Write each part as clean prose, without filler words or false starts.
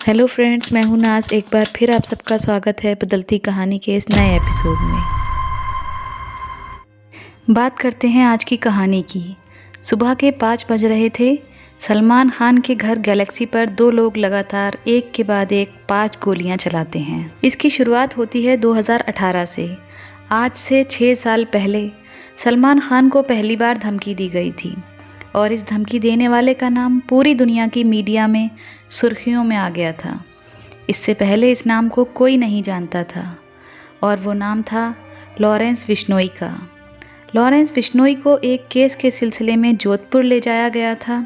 Hello friends, मैं हूं नाज। एक बार फिर आप सबका स्वागत है बदलती कहानी के इस नए एपिसोड में। बात करते हैं आज की कहानी की। सुबह के 5 बज रहे थे। सलमान खान के घर गैलेक्सी पर दो लोग लगातार एक के बाद एक 5 गोलियां चलाते हैं। इसकी शुरुआत होती है 2018 से। आज से 6 साल पहले सलमान खान को पहली बार धमकी दी गई थी और इस धमकी देने वाले का नाम पूरी दुनिया की मीडिया में सुर्खियों में आ गया था। इससे पहले इस नाम को कोई नहीं जानता था और वो नाम था लॉरेंस बिश्नोई का। लॉरेंस बिश्नोई को एक केस के सिलसिले में जोधपुर ले जाया गया था।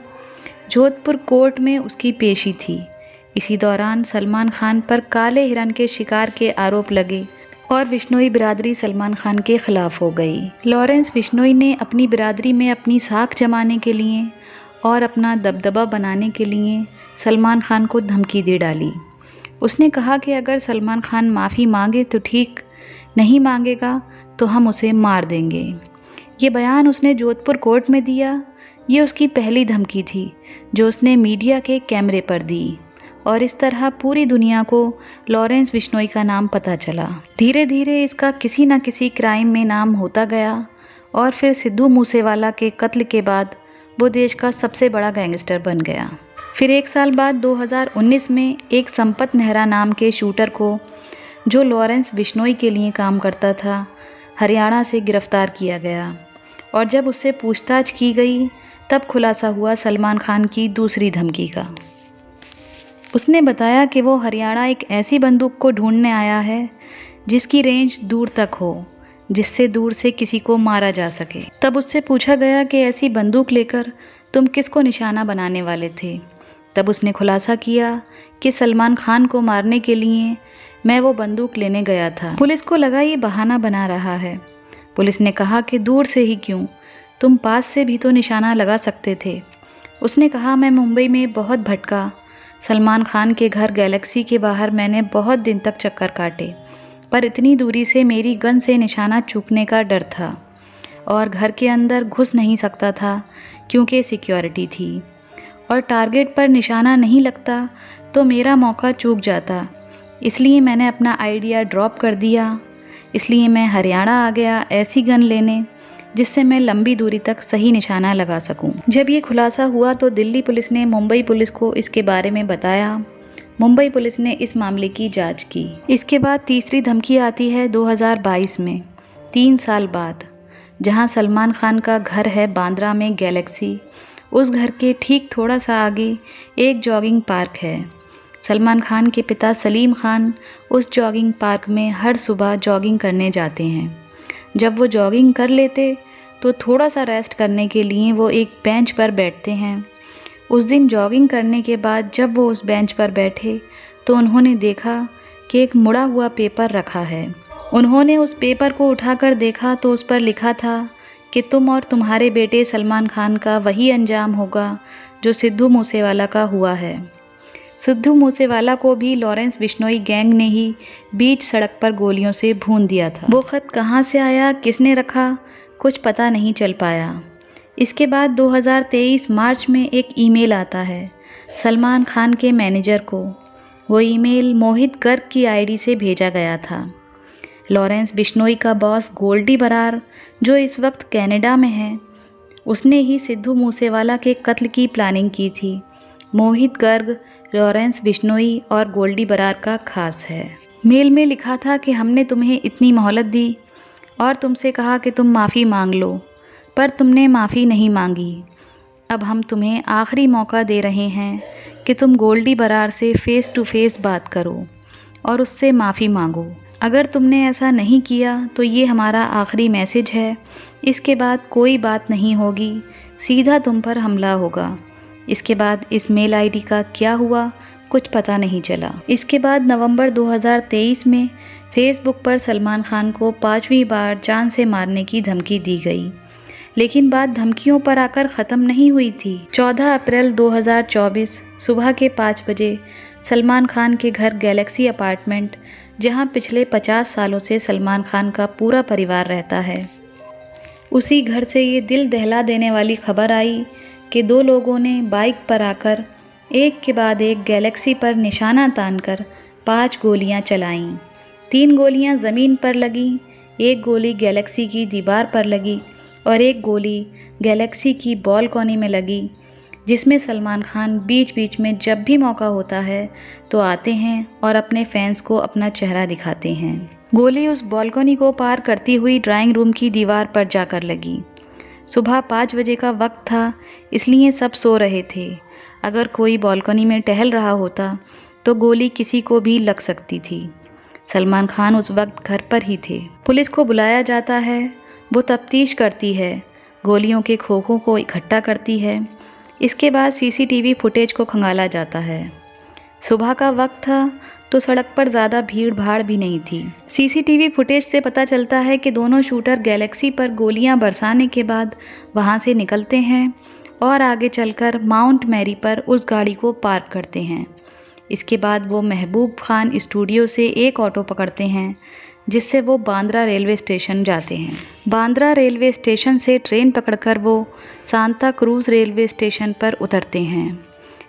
जोधपुर कोर्ट में उसकी पेशी थी। इसी दौरान सलमान खान पर काले हिरन के शिकार के आरोप लगे और बिश्नोई बिरादरी सलमान खान के खिलाफ हो गई। लॉरेंस बिश्नोई ने अपनी बिरादरी में अपनी साख जमाने के लिए और अपना दबदबा बनाने के लिए सलमान खान को धमकी दे डाली। उसने कहा कि अगर सलमान खान माफ़ी मांगे तो ठीक, नहीं मांगेगा तो हम उसे मार देंगे। ये बयान उसने जोधपुर कोर्ट में दिया। ये उसकी पहली धमकी थी जो उसने मीडिया के कैमरे पर दी और इस तरह पूरी दुनिया को लॉरेंस बिश्नोई का नाम पता चला। धीरे धीरे इसका किसी न किसी क्राइम में नाम होता गया और फिर सिद्धू मूसेवाला के कत्ल के बाद वो देश का सबसे बड़ा गैंगस्टर बन गया। फिर 1 साल बाद 2019 में एक संपत नेहरा नाम के शूटर को, जो लॉरेंस बिश्नोई के लिए काम करता था, हरियाणा से गिरफ्तार किया गया और जब उससे पूछताछ की गई तब खुलासा हुआ सलमान खान की दूसरी धमकी का। उसने बताया कि वो हरियाणा एक ऐसी बंदूक को ढूंढने आया है जिसकी रेंज दूर तक हो, जिससे दूर से किसी को मारा जा सके। तब उससे पूछा गया कि ऐसी बंदूक लेकर तुम किसको निशाना बनाने वाले थे। तब उसने खुलासा किया कि सलमान खान को मारने के लिए मैं वो बंदूक लेने गया था। पुलिस को लगा ये बहाना बना रहा है। पुलिस ने कहा कि दूर से ही क्यों, तुम पास से भी तो निशाना लगा सकते थे। उसने कहा मैं मुंबई में बहुत भटका। सलमान खान के घर गैलेक्सी के बाहर मैंने बहुत दिन तक चक्कर काटे, पर इतनी दूरी से मेरी गन से निशाना चूकने का डर था और घर के अंदर घुस नहीं सकता था क्योंकि सिक्योरिटी थी और टारगेट पर निशाना नहीं लगता तो मेरा मौका चूक जाता। इसलिए मैंने अपना आइडिया ड्रॉप कर दिया। इसलिए मैं हरियाणा आ गया ऐसी गन लेने जिससे मैं लंबी दूरी तक सही निशाना लगा सकूं। जब ये खुलासा हुआ तो दिल्ली पुलिस ने मुंबई पुलिस को इसके बारे में बताया। मुंबई पुलिस ने इस मामले की जांच की। इसके बाद तीसरी धमकी आती है 2022 में, 3 साल बाद, जहां सलमान खान का घर है बांद्रा में गैलेक्सी। उस घर के ठीक थोड़ा सा आगे एक जॉगिंग पार्क है। सलमान खान के पिता सलीम खान उस जॉगिंग पार्क में हर सुबह जॉगिंग करने जाते हैं। जब वो जॉगिंग कर लेते तो थोड़ा सा रेस्ट करने के लिए वो एक बेंच पर बैठते हैं। उस दिन जॉगिंग करने के बाद जब वो उस बेंच पर बैठे तो उन्होंने देखा कि एक मुड़ा हुआ पेपर रखा है। उन्होंने उस पेपर को उठाकर देखा तो उस पर लिखा था कि तुम और तुम्हारे बेटे सलमान खान का वही अंजाम होगा जो सिद्धू मूसेवाला का हुआ है। सिद्धू मूसेवाला को भी लॉरेंस बिश्नोई गैंग ने ही बीच सड़क पर गोलियों से भून दिया था। वो खत कहाँ से आया, किसने रखा, कुछ पता नहीं चल पाया। इसके बाद 2023 मार्च में एक ईमेल आता है सलमान खान के मैनेजर को। वो ईमेल मोहित गर्ग की आईडी से भेजा गया था। लॉरेंस बिश्नोई का बॉस गोल्डी बरार, जो इस वक्त कनाडा में है, उसने ही सिद्धू मूसेवाला के कत्ल की प्लानिंग की थी। मोहित गर्ग लॉरेंस बिश्नोई और गोल्डी बरार का खास है। मेल में लिखा था कि हमने तुम्हें इतनी मोहलत दी और तुमसे कहा कि तुम माफ़ी मांग लो, पर तुमने माफ़ी नहीं मांगी। अब हम तुम्हें आखिरी मौका दे रहे हैं कि तुम गोल्डी बरार से फ़ेस टू फेस बात करो और उससे माफ़ी मांगो। अगर तुमने ऐसा नहीं किया तो ये हमारा आखिरी मैसेज है। इसके बाद कोई बात नहीं होगी, सीधा तुम पर हमला होगा। इसके बाद इस मेल आईडी का क्या हुआ कुछ पता नहीं चला। इसके बाद नवंबर 2023 में फेसबुक पर सलमान खान को 5वीं बार जान से मारने की धमकी दी गई, लेकिन बात धमकियों पर आकर ख़त्म नहीं हुई थी। 14 अप्रैल 2024 सुबह के 5 बजे सलमान खान के घर गैलेक्सी अपार्टमेंट, जहां पिछले 50 सालों से सलमान खान का पूरा परिवार रहता है, उसी घर से ये दिल दहला देने वाली खबर आई कि 2 लोगों ने बाइक पर आकर एक के बाद एक गैलेक्सी पर निशाना तानकर 5 गोलियां चलाईं। 3 गोलियां ज़मीन पर लगीं, एक गोली गैलेक्सी की दीवार पर लगी और एक गोली गैलेक्सी की बालकनी में लगी, जिसमें सलमान खान बीच बीच में जब भी मौका होता है तो आते हैं और अपने फैंस को अपना चेहरा दिखाते हैं। गोली उस बालकनी को पार करती हुई ड्राइंग रूम की दीवार पर जाकर लगी। सुबह 5 बजे का वक्त था, इसलिए सब सो रहे थे। अगर कोई बालकनी में टहल रहा होता तो गोली किसी को भी लग सकती थी। सलमान खान उस वक्त घर पर ही थे। पुलिस को बुलाया जाता है, वो तफ्तीश करती है, गोलियों के खोखों को इकट्ठा करती है। इसके बाद सीसीटीवी फुटेज को खंगाला जाता है। सुबह का वक्त था तो सड़क पर ज़्यादा भीड़ भाड़ भी नहीं थी। सीसीटीवी फुटेज से पता चलता है कि दोनों शूटर गैलेक्सी पर गोलियां बरसाने के बाद वहां से निकलते हैं और आगे चलकर माउंट मैरी पर उस गाड़ी को पार्क करते हैं। इसके बाद वो महबूब खान स्टूडियो से एक ऑटो पकड़ते हैं, जिससे वो बांद्रा रेलवे स्टेशन जाते हैं। बांद्रा रेलवे स्टेशन से ट्रेन पकड़कर वो सांता क्रूज रेलवे स्टेशन पर उतरते हैं।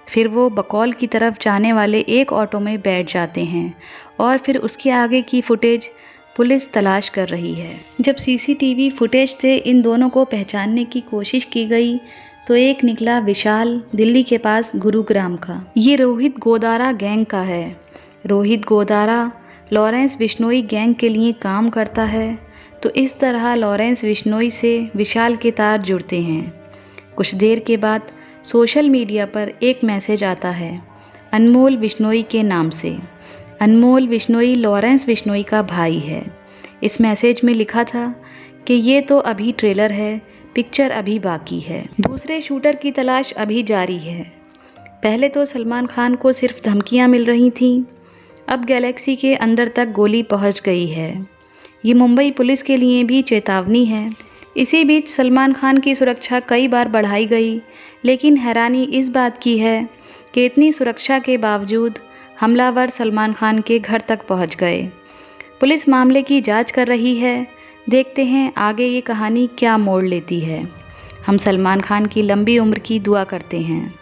फिर वो बकौल की तरफ जाने वाले एक ऑटो में बैठ जाते हैं और फिर उसके आगे की फुटेज पुलिस तलाश कर रही है। जब सीसीटीवी फुटेज से इन दोनों को पहचानने की कोशिश की गई तो एक निकला विशाल, दिल्ली के पास गुरुग्राम का। ये रोहित गोदारा गैंग का है। रोहित गोदारा लॉरेंस बिश्नोई गैंग के लिए काम करता है, तो इस तरह लॉरेंस बिश्नोई से विशाल के तार जुड़ते हैं। कुछ देर के बाद सोशल मीडिया पर एक मैसेज आता है अनमोल बिश्नोई के नाम से। अनमोल बिश्नोई लॉरेंस बिश्नोई का भाई है। इस मैसेज में लिखा था कि ये तो अभी ट्रेलर है, पिक्चर अभी बाकी है। दूसरे शूटर की तलाश अभी जारी है। पहले तो सलमान खान को सिर्फ धमकियां मिल रही थीं, अब गैलेक्सी के अंदर तक गोली पहुंच गई है। ये मुंबई पुलिस के लिए भी चेतावनी है। इसी बीच सलमान खान की सुरक्षा कई बार बढ़ाई गई, लेकिन हैरानी इस बात की है कि इतनी सुरक्षा के बावजूद हमलावर सलमान खान के घर तक पहुंच गए। पुलिस मामले की जांच कर रही है। देखते हैं आगे ये कहानी क्या मोड़ लेती है। हम सलमान खान की लंबी उम्र की दुआ करते हैं।